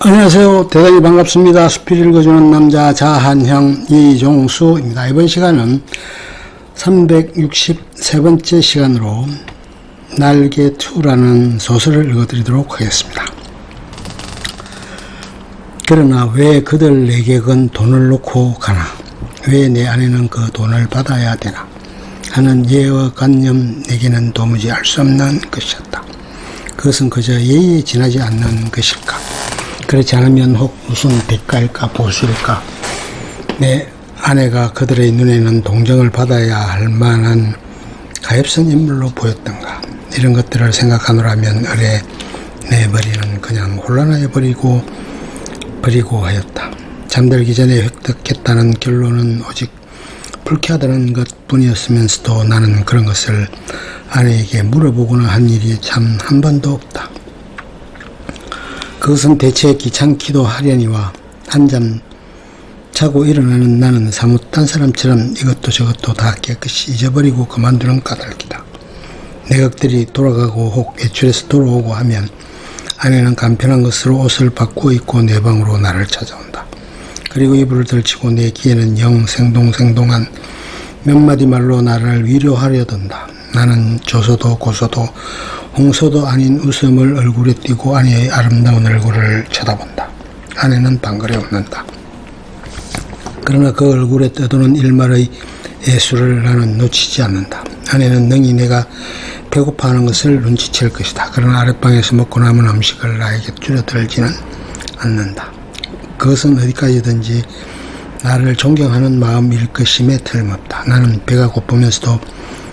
안녕하세요. 대단히 반갑습니다. 수필 읽어주는 남자 자한형 이종수입니다. 이번 시간은 363번째 시간으로 날개2라는 소설을 읽어드리도록 하겠습니다. 그러나 왜 그들 내게건 돈을 놓고 가나? 왜 내 아내는 그 돈을 받아야 되나? 하는 예어관념 내게는 도무지 알 수 없는 것이었다. 그것은 그저 예의에 지나지 않는 것일까? 그렇지 않으면 혹 무슨 대가일까 보수일까? 내 아내가 그들의 눈에는 동정을 받아야 할 만한 가엾은 인물로 보였던가? 이런 것들을 생각하노라면 을에 내 머리는 그냥 혼란하여 버리고 하였다. 잠들기 전에 획득했다는 결론은 오직 불쾌하다는 것뿐이었으면서도 나는 그런 것을 아내에게 물어보거나 한 일이 참 한 번도 없다. 그것은 대체 귀찮기도 하려니와 한잠 자고 일어나는 나는 사뭇 딴 사람처럼 이것도 저것도 다 깨끗이 잊어버리고 그만두는 까닭이다. 내각들이 돌아가고 혹 외출해서 돌아오고 하면 아내는 간편한 것으로 옷을 바꾸어 입고 내 방으로 나를 찾아온다. 그리고 이불을 들치고 내 귀에는 영 생동생동한 몇 마디 말로 나를 위로하려 든다. 나는 조소도 고소도 홍소도 아닌 웃음을 얼굴에 띠고 아내의 아름다운 얼굴을 쳐다본다. 아내는 방글에 웃는다. 그러나 그 얼굴에 떠도는 일말의 예술을 나는 놓치지 않는다. 아내는 능히 내가 배고파하는 것을 눈치챌 것이다. 그러나 아랫방에서 먹고 남은 음식을 나에게 줄여들지는 않는다. 그것은 어디까지든지 나를 존경하는 마음일 것임에 틀림없다. 나는 배가 고프면서도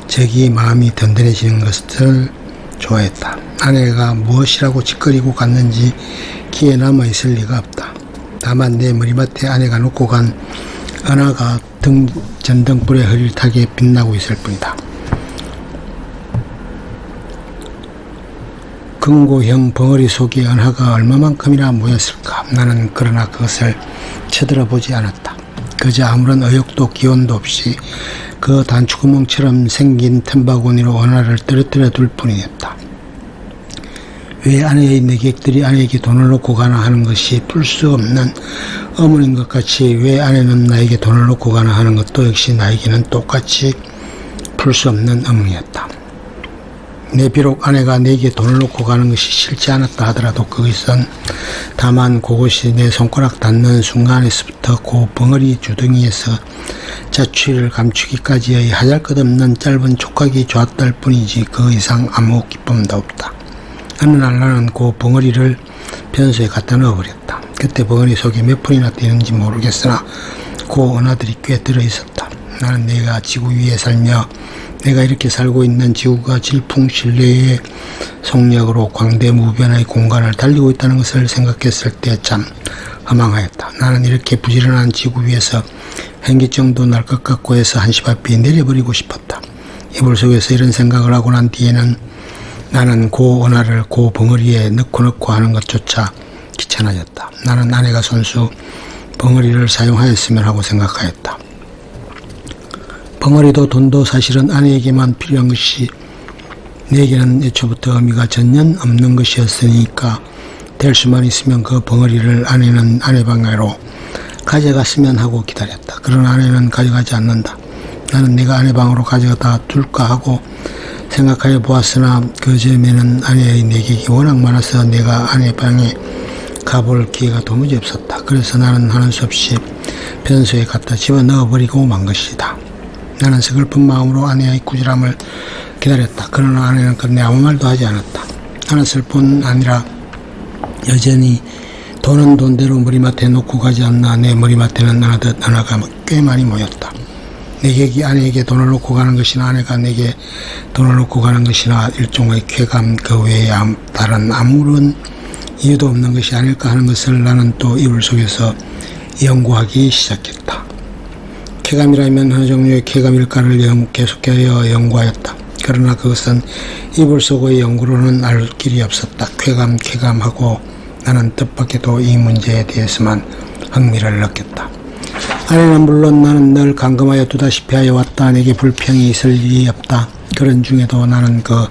저기 마음이 든든해지는 것을 좋아했다. 아내가 무엇이라고 짓거리고 갔는지 기에 남아있을 리가 없다. 다만 내 머리맡에 아내가 놓고 간 은하가 전등불에 흐릿하게 빛나고 있을 뿐이다. 금고형 벙어리 속에 은하가 얼마만큼이나 모였을까? 나는 그러나 그것을 쳐들어보지 않았다. 그저 아무런 의욕도 기운도 없이 그 단추구멍처럼 생긴 템바구니로 은하를 떨어뜨려 둘 뿐이었다. 왜 아내의 내객들이 아내에게 돈을 놓고 가나 하는 것이 풀 수 없는 어머니인 것 같이 왜 아내는 나에게 돈을 놓고 가나 하는 것도 역시 나에게는 똑같이 풀 수 없는 의문이었다. 내 비록 아내가 내게 돈을 놓고 가는 것이 싫지 않았다 하더라도 그것은 다만 그것이 내 손가락 닿는 순간에서부터 그 벙어리 주둥이에서 자취를 감추기까지의 하잘것없는 짧은 촉각이 좋았을 뿐이지 그 이상 아무 기쁨도 없다. 어느 날 나는 그 벙어리를 변소에 갖다 넣어버렸다. 그때 벙어리 속에 몇 푼이나 되는지 모르겠으나 그 은하들이 꽤 들어있었다. 나는 내가 지구 위에 살며 내가 이렇게 살고 있는 지구가 질풍실내의 속력으로 광대무변의 공간을 달리고 있다는 것을 생각했을 때 참 허망하였다. 나는 이렇게 부지런한 지구 위에서 현기증도 날 것 같고 해서 한시바삐 내려버리고 싶었다. 이불 속에서 이런 생각을 하고 난 뒤에는 나는 그 은하를 그 벙어리에 넣고 하는 것조차 귀찮아졌다. 나는 아내가 손수 벙어리를 사용하였으면 하고 생각하였다. 벙어리도 돈도 사실은 아내에게만 필요한 것이 내게는 애초부터 의미가 전혀 없는 것이었으니까 될 수만 있으면 그 벙어리를 아내는 아내 방으로 가져갔으면 하고 기다렸다. 그러나 아내는 가져가지 않는다. 나는 내가 아내 방으로 가져다 둘까 하고 생각하여 보았으나 그 점에는 아내의 내객이 워낙 많아서 내가 아내 방에 가볼 기회가 도무지 없었다. 그래서 나는 하는 수 없이 변소에 갖다 집어넣어버리고 만 것이다. 나는 서글픈 마음으로 아내의 꾸지람을 기다렸다. 그러나 아내는 끝내 아무 말도 하지 않았다. 하나쓸 뿐 아니라 여전히 돈은 돈대로 머리맡에 놓고 가지 않나. 내 머리맡에는 하나듯 하나가 꽤 많이 모였다. 내객이 아내에게 돈을 놓고 가는 것이나 아내가 내게 돈을 놓고 가는 것이나 일종의 쾌감 그 외에 다른 아무런 이유도 없는 것이 아닐까 하는 것을 나는 또 이불 속에서 연구하기 시작했다. 쾌감이라면 어느 종류의 쾌감일까를 계속하여 연구하였다. 그러나 그것은 이불 속의 연구로는 알 길이 없었다. 쾌감하고 나는 뜻밖에도 이 문제에 대해서만 흥미를 느꼈다. 아내는 물론 나는 늘 감금하여 두다시피 하여 왔다. 내게 불평이 있을 일이 없다. 그런 중에도 나는 그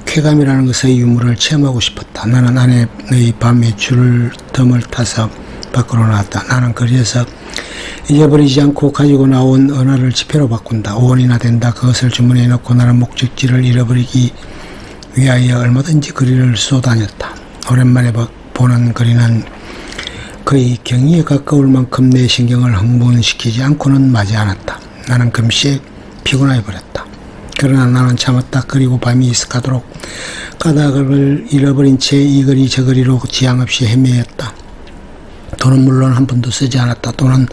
쾌감이라는 것의 유무를 체험하고 싶었다. 나는 아내의 밤 외출 덤을 타서 밖으로 나왔다. 나는 그래서 잊어버리지 않고 가지고 나온 언어를 지폐로 바꾼다. 5원이나 된다. 그것을 주머니에 넣고 나는 목적지를 잃어버리기 위하여 얼마든지 거리를 쏘다녔다. 오랜만에 보는 거리는 거의 경의에 가까울 만큼 내 신경을 흥분시키지 않고는 마지 않았다. 나는 금세 피곤해 버렸다. 그러나 나는 참았다. 그리고 밤이 익숙하도록 까닭을 잃어버린 채 이 거리 저 거리로 지향 없이 헤매었다. 돈은 물론 한 푼도 쓰지 않았다. 돈은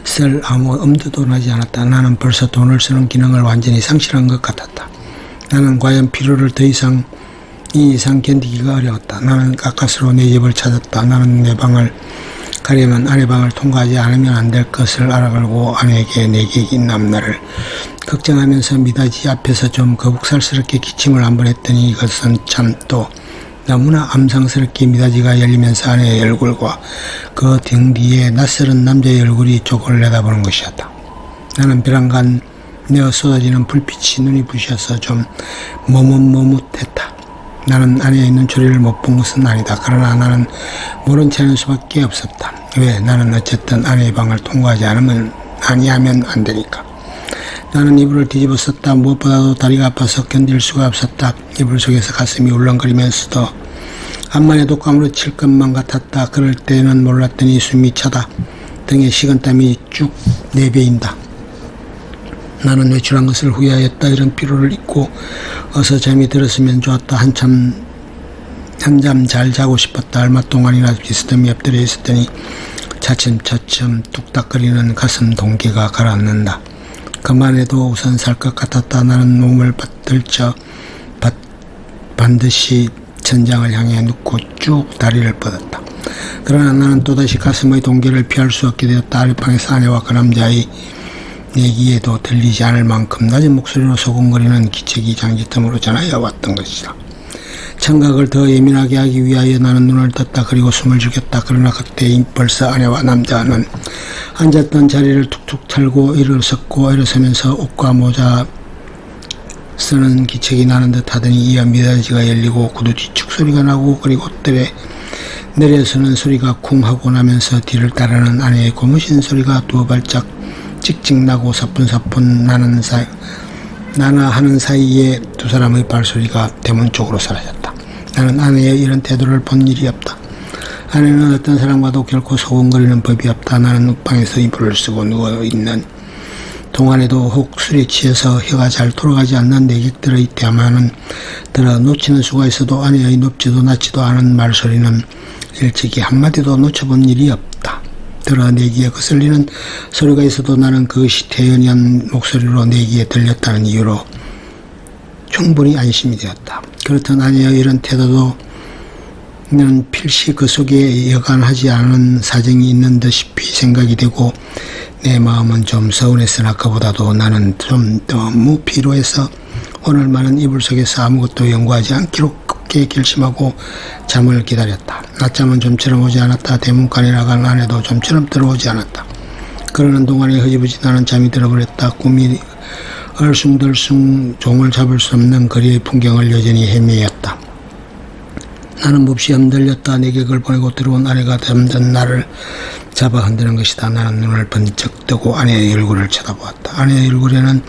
쓸 아무 엄두도 나지 않았다. 나는 벌써 돈을 쓰는 기능을 완전히 상실한 것 같았다. 나는 과연 피로를 이 이상 견디기가 어려웠다. 나는 가까스로 내 집을 찾았다. 나는 내 방을 가려면 아내 방을 통과하지 않으면 안 될 것을 알아가고 아내에게 내 계획인 남날을 걱정하면서 미닫이 앞에서 좀 거북살스럽게 기침을 한번 했더니 이것은 참 또 너무나 암상스럽게 미닫이가 열리면서 아내의 얼굴과 그 등 뒤에 낯설은 남자의 얼굴이 쪽을 내다보는 것이었다. 나는 벼랑간 내어 쏟아지는 불빛이 눈이 부셔서 좀 머뭇머뭇했다. 나는 아내의 눈초리를 못 본 것은 아니다. 그러나 나는 모른 채 하는 수밖에 없었다. 왜? 나는 어쨌든 아내의 방을 통과하지 아니하면 안 되니까. 나는 이불을 뒤집어 썼다. 무엇보다도 다리가 아파서 견딜 수가 없었다. 이불 속에서 가슴이 울렁거리면서도 암만 해도 까무러칠 것만 같았다. 그럴 때는 몰랐더니 숨이 차다. 등에 식은땀이 쭉 내배인다. 나는 외출한 것을 후회하였다. 이런 피로를 잊고 어서 잠이 들었으면 좋았다. 한잠 잘 자고 싶었다. 얼마 동안이나 비스듬히 엎드려 있었더니 차츰차츰 뚝딱거리는 가슴 동기가 가라앉는다. 그만해도 우선 살 것 같았다. 나는 몸을 들쳐 반드시 천장을 향해 눕고 쭉 다리를 뻗었다. 그러나 나는 또다시 가슴의 동기를 피할 수 없게 되었다. 아랫방에서 아내와 그 남자의 내기에도 들리지 않을 만큼 낮은 목소리로 소곤거리는 기척이 장지틈으로 전하여 왔던 것이다. 청각을 더 예민하게 하기 위하여 나는 눈을 떴다. 그리고 숨을 죽였다. 그러나 그때 벌써 아내와 남자는 앉았던 자리를 툭툭 털고 일어서면서 옷과 모자 쓰는 기척이 나는 듯 하더니 이어 미닫이가 열리고 구두 뒤축 소리가 나고 그리고 뜰에 내려서는 소리가 쿵 하고 나면서 뒤를 따르는 아내의 고무신 소리가 두 발짝 찍찍 나고 사뿐사뿐 나나 하는 사이에 두 사람의 발소리가 대문 쪽으로 사라졌다. 나는 아내의 이런 태도를 본 일이 없다. 아내는 어떤 사람과도 결코 소곤거리는 법이 없다. 나는 옥방에서 이불을 쓰고 누워있는 동안에도 혹 술에 취해서 혀가 잘 돌아가지 않는 내객들의 대화만은 들어 놓치는 수가 있어도 아내의 높지도 낮지도 않은 말소리는 일찍이 한마디도 놓쳐본 일이 없다. 들어 내기에 거슬리는 소리가 있어도 나는 그것이 태연한 목소리로 내기에 들렸다는 이유로 충분히 안심이 되었다. 그렇던 아내의 이런 태도도 는 필시 그 속에 여간하지 않은 사정이 있는 듯이 생각이 되고 내 마음은 좀 서운했으나 그보다도 나는 좀 너무 피로해서 오늘만은 이불 속에서 아무것도 연구하지 않기로 굳게 결심하고 잠을 기다렸다. 낮잠은 좀처럼 오지 않았다. 대문간에 나간 아내도 좀처럼 들어오지 않았다. 그러는 동안에 흐지부지 나는 잠이 들어버렸다. 꿈이 얼숭덜숭 종을 잡을 수 없는 거리의 풍경을 여전히 헤매었다. 나는 몹시 흔들렸다. 내 객을 보내고 들어온 아내가 잠든 나를 잡아 흔드는 것이다. 나는 눈을 번쩍 뜨고 아내의 얼굴을 쳐다보았다. 아내의 얼굴에는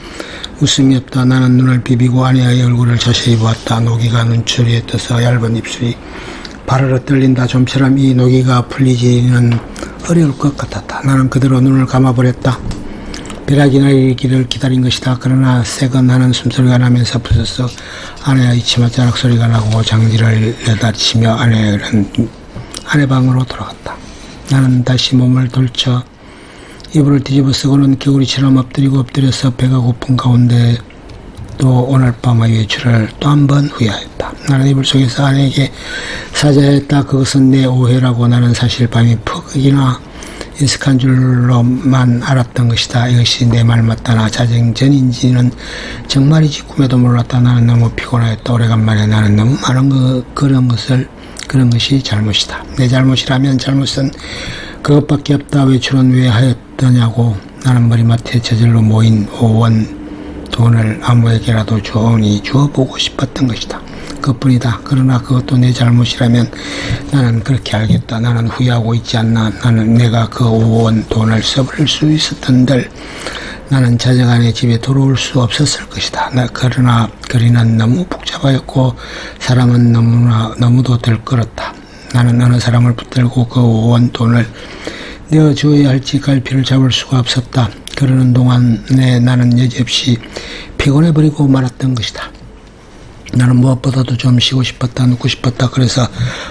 웃음이 없다. 나는 눈을 비비고 아내의 얼굴을 자세히 보았다. 노기가 눈초리에 떠서 얇은 입술이 바르르 떨린다. 좀처럼 이 노기가 풀리지는 어려울 것 같았다. 나는 그대로 눈을 감아버렸다. 벼락이 내리기를 기다린 것이다. 그러나 새건하는 숨소리가 나면서 부서서 아내의 치맛자락 소리가 나고 장지를 내다치며 아내 방으로 돌아갔다. 나는 다시 몸을 돌쳐 이불을 뒤집어 쓰고는 개구리처럼 엎드려서 배가 고픈 가운데 또 오늘 밤의 외출을 또 한 번 후회하였다. 나는 이불 속에서 아내에게 사죄했다. 그것은 내 오해라고 나는 사실 밤이 퍽이나 익숙한 줄로만 알았던 것이다. 이것이 내 말 맞다나 자정 전인지는 정말이지 꿈에도 몰랐다. 나는 너무 피곤하였다. 오래간만에 나는 너무 많은 그런 것이 잘못이다. 내 잘못이라면 잘못은 그것밖에 없다. 외출은 왜 하였더냐고. 나는 머리맡에 저절로 모인 5원 돈을 아무에게라도 주어보고 싶었던 것이다. 그뿐이다. 그러나 그것도 내 잘못이라면 나는 그렇게 알겠다. 나는 후회하고 있지 않나. 나는 내가 그 5원 돈을 써버릴 수 있었던들 나는 자정안에 집에 돌아올 수 없었을 것이다. 그러나 거리는 너무 복잡하였고 사람은 너무도 들끓었다. 나는 어느 사람을 붙들고 그 5원 돈을 내어주어야 할지 갈피를 잡을 수가 없었다. 그러는 동안에 나는 여지없이 피곤해버리고 말았던 것이다. 나는 무엇보다도 좀 쉬고 싶었다, 눕고 싶었다. 그래서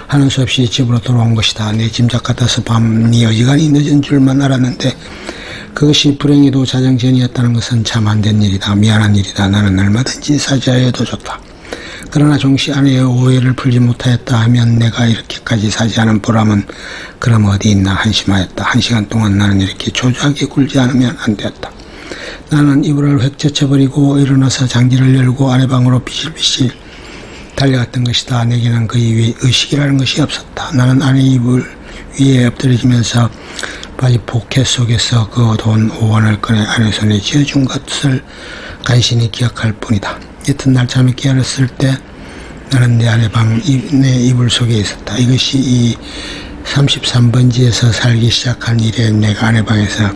하는 수 없이 집으로 돌아온 것이다. 내 짐작 같아서 밤이 어지간히 늦은 줄만 알았는데 그것이 불행히도 자정전이었다는 것은 참 안 된 일이다. 미안한 일이다. 나는 얼마든지 사죄하여도 좋다. 그러나 종시 아내의 오해를 풀지 못하였다 하면 내가 이렇게까지 사죄하는 보람은 그럼 어디 있나 한심하였다. 1시간 동안 나는 이렇게 초조하게 굴지 않으면 안 되었다. 나는 이불을 획 젖혀버리고 일어나서 장지를 열고 아내 방으로 비실비실 달려갔던 것이다. 내게는 그 이외에 의식이라는 것이 없었다. 나는 아내 이불 위에 엎드려지면서 바지 포켓 속에서 그 돈 5원을 꺼내 아내 손에 쥐어준 것을 간신히 기억할 뿐이다. 이튿날 잠이 깨어났을 때 나는 내 아내 내 이불 속에 있었다. 이것이 이 33번지에서 살기 시작한 이래 내가 아내 방에서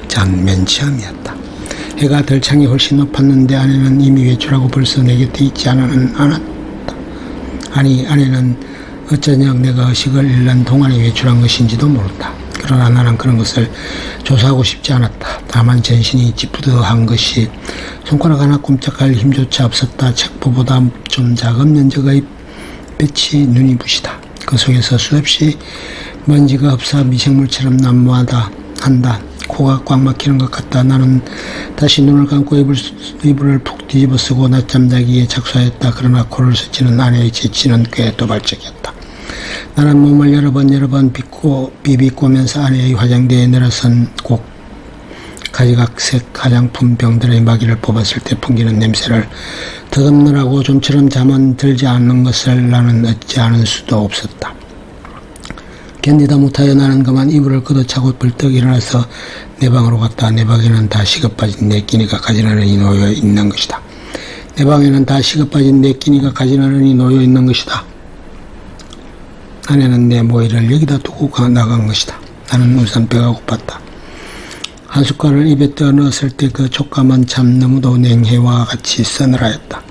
잔 맨 처음이었다. 해가 덜창이 훨씬 높았는데 아내는 이미 외출하고 벌써 내 곁에 있지 않았다. 아니 아내는 어쩌냐 내가 의식을 잃는 동안에 외출한 것인지도 모른다. 그러나 나는 그런 것을 조사하고 싶지 않았다. 다만 전신이 찌뿌드한 것이 손가락 하나 꼼짝할 힘조차 없었다. 책보보다 좀 작은 면적의 빛이 눈이 부시다. 그 속에서 수없이 먼지가 흡사 미생물처럼 난무하다 한다. 코가 꽉 막히는 것 같다. 나는 다시 눈을 감고 이불을 푹 뒤집어 쓰고 낮잠 자기에 착수하였다. 그러나 코를 스치는 아내의 재치는 꽤 도발적이었다. 나는 몸을 여러 번 비비꼬면서 아내의 화장대에 내려선 꼭 가지각색 화장품 병들의 마기를 뽑았을 때 풍기는 냄새를 더듬느라고 좀처럼 잠은 들지 않는 것을 나는 어찌 않을 수도 없었다. 견디다 못하여 나는 그만 이불을 걷어차고 벌떡 일어나서 내 방으로 갔다. 내 방에는 다 식어빠진 내 끼니가 가지런히 놓여 있는 것이다. 내 방에는 다 식어빠진 내 끼니가 가지런히 놓여 있는 것이다. 아내는 내 모이를 여기다 두고 나간 것이다. 나는 우선 배가 고팠다. 한 숟갈을 입에 떠 넣었을 때 그 촉감은 참 너무도 냉해와 같이 서늘하였다.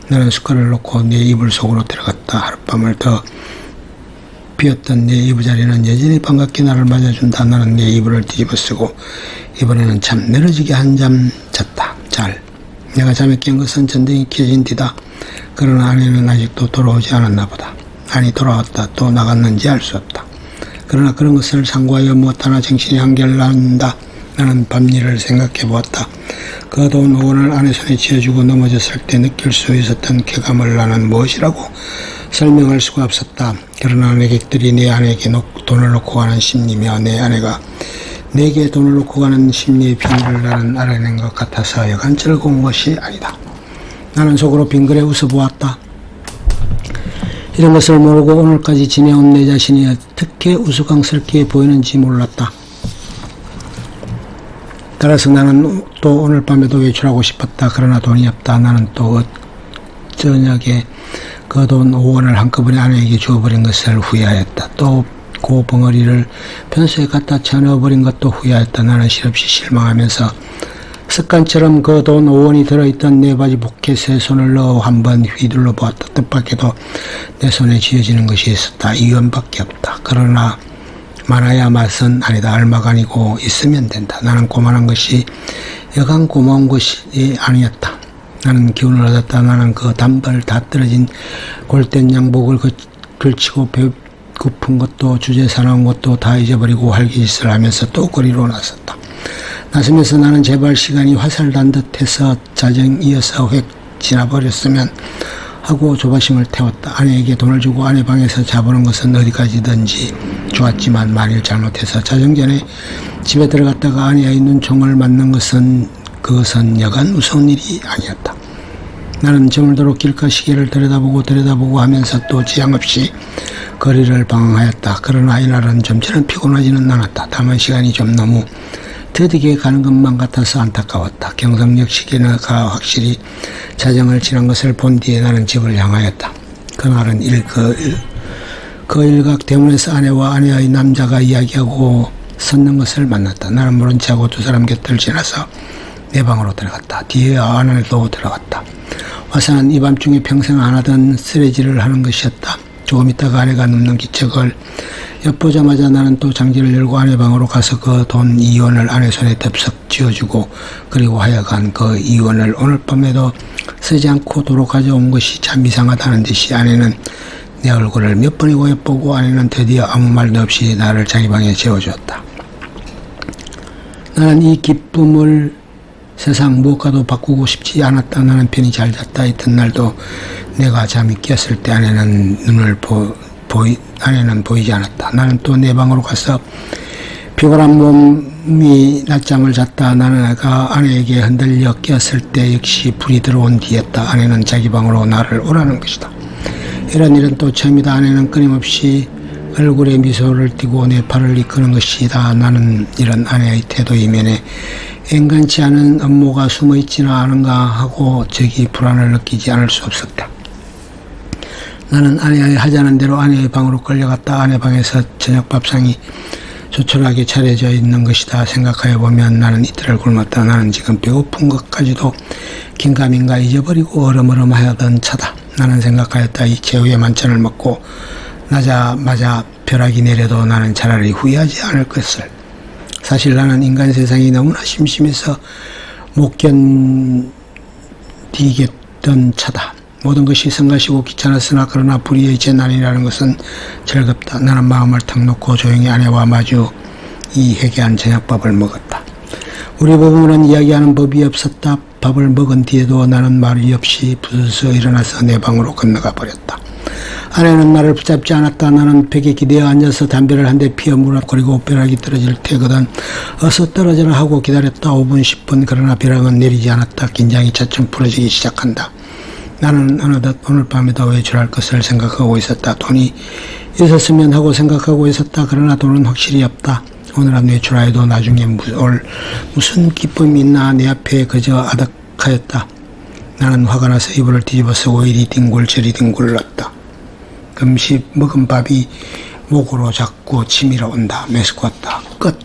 나는 숟갈을 놓고 내 이불 속으로 들어갔다. 하룻밤을 더 비었던 내 이부자리는 여전히 반갑게 나를 맞아준다. 나는 내 이불을 뒤집어 쓰고 이번에는 참 늘어지게 한잠 잤다. 잘. 내가 잠에 깬 것은 전등이 켜진 뒤다. 그러나 아내는 아직도 돌아오지 않았나 보다. 아니 돌아왔다 또 나갔는지 알 수 없다. 그러나 그런 것을 상고하여 무엇 하나 정신이 한결난다. 나는 밤일을 생각해 보았다. 그 돈 5원을 아내 손에 쥐어주고 넘어졌을 때 느낄 수 있었던 쾌감을 나는 무엇이라고 설명할 수가 없었다. 그러나 내 객들이 내 아내에게 돈을 놓고 가는 심리며 내 아내가 내게 돈을 놓고 가는 심리의 비밀을 나는 알아낸 것 같아서 여간 즐거운 것이 아니다. 나는 속으로 빙그레 웃어보았다. 이런 것을 모르고 오늘까지 지내온 내 자신이 어떻게 우스꽝스럽게 보이는지 몰랐다. 따라서 나는 또 오늘 밤에도 외출하고 싶었다. 그러나 돈이 없다. 나는 또 저녁에 그 돈 5원을 한꺼번에 아내에게 주어버린 것을 후회하였다. 또 그 벙어리를 편수에 갖다 쳐넣어버린 것도 후회하였다. 나는 실없이 실망하면서 습관처럼 그 돈 5원이 들어있던 내 바지 포켓에 손을 넣어 한번 휘둘러 보았다. 뜻밖에도 내 손에 쥐어지는 것이 있었다. 2원밖에 없다. 그러나 많아야 맛은 아니다. 얼마가 아니고 있으면 된다. 나는 고만한 것이 여간 고마운 것이 아니었다. 나는 기운을 얻었다. 나는 그 단벌 다 떨어진 골된 양복을 걸치고 배고픈 것도 주제 사나운 것도 다 잊어버리고 활기짓을 하면서 또 거리로 나섰다. 나서면서 나는 제발 시간이 화살난 듯해서 자정이어서 획 지나버렸으면 하고 조바심을 태웠다. 아내에게 돈을 주고 아내 방에서 자보는 것은 어디까지든지 좋았지만 만일 잘못해서 자정 전에 집에 들어갔다가 아내의 눈총을 맞는 것은 그것은 여간 무서운 일이 아니었다. 나는 저물도록 길가 시계를 들여다보고 하면서 또 지양없이 거리를 방황하였다. 그러나 이날은 좀처럼 피곤하지는 않았다. 다만 시간이 좀 너무 더디게 가는 것만 같아서 안타까웠다. 경성역 시계가 확실히 자정을 지난 것을 본 뒤에 나는 집을 향하였다. 그날은 그 일각 대문에서 아내와 아내의 남자가 이야기하고 섰는 것을 만났다. 나는 모른 체하고 두 사람 곁을 지나서 내 방으로 들어갔다. 뒤에 아내도 들어갔다. 와서는 이 밤중에 평생 안 하던 쓰레질을 하는 것이었다. 조금 있다가 아내가 눕는 기척을 엿보자마자 나는 또 장지를 열고 아내 방으로 가서 그 돈 2원을 아내 손에 덥석 쥐어주고 그리고 하여간 그 2원을 오늘 밤에도 쓰지 않고 도로 가져온 것이 참 이상하다는 듯이 아내는 내 얼굴을 몇 번이고 엿보고 아내는 드디어 아무 말도 없이 나를 자기 방에 재워주었다. 나는 이 기쁨을 세상 무엇과도 바꾸고 싶지 않았다. 나는 편히 잘 잤다. 이튿날도 내가 잠이 깼을 때 아내는 아내는 보이지 않았다. 나는 또 내 방으로 가서 피곤한 몸이 낮잠을 잤다. 나는 아내에게 흔들려 깨었을 때 역시 불이 들어온 뒤였다. 아내는 자기 방으로 나를 오라는 것이다. 이런 일은 또 처음이다. 아내는 끊임없이 얼굴에 미소를 띠고 내 팔을 이끄는 것이다. 나는 이런 아내의 태도 이면에 인간치 않은 업무가 숨어있지는 않은가 하고 적이 불안을 느끼지 않을 수 없었다. 나는 아내의 하자는 대로 아내의 방으로 끌려갔다. 아내 방에서 저녁 밥상이 조촐하게 차려져 있는 것이다 생각하여 보면 나는 이틀을 굶었다. 나는 지금 배고픈 것까지도 긴가민가 잊어버리고 얼음얼음하던 차다. 나는 생각하였다. 이 최후의 만찬을 먹고 나자마자 벼락이 내려도 나는 차라리 후회하지 않을 것을. 사실 나는 인간 세상이 너무나 심심해서 못 견디겠던 차다. 모든 것이 성가시고 귀찮았으나 그러나 불의의 재난이라는 것은 즐겁다. 나는 마음을 탁 놓고 조용히 아내와 마주 이 회개한 저녁밥을 먹었다. 우리 부부는 이야기하는 법이 없었다. 밥을 먹은 뒤에도 나는 말이 없이 부스스 일어나서 내 방으로 건너가 버렸다. 아내는 나를 붙잡지 않았다. 나는 벽에 기대어 앉아서 담배를 한 대 피워 물었고 벼락이 떨어질 테거든 어서 떨어져라 하고 기다렸다. 5분 10분 그러나 벼락은 내리지 않았다. 긴장이 차츰 풀어지기 시작한다. 나는 어느덧 오늘 밤에도 외출할 것을 생각하고 있었다. 돈이 있었으면 하고 생각하고 있었다. 그러나 돈은 확실히 없다. 오늘은 외출하여도 나중에 무슨 기쁨이 있나 내 앞에 그저 아득하였다. 나는 화가 나서 이불을 뒤집어 쓰고 이리 뒹굴 저리 뒹굴렀다. 금시 먹은 밥이 목으로 자꾸 치밀어 온다. 메스꿨다. 끝.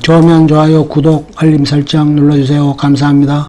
좋으면 좋아요, 구독, 알림 설정 눌러주세요. 감사합니다.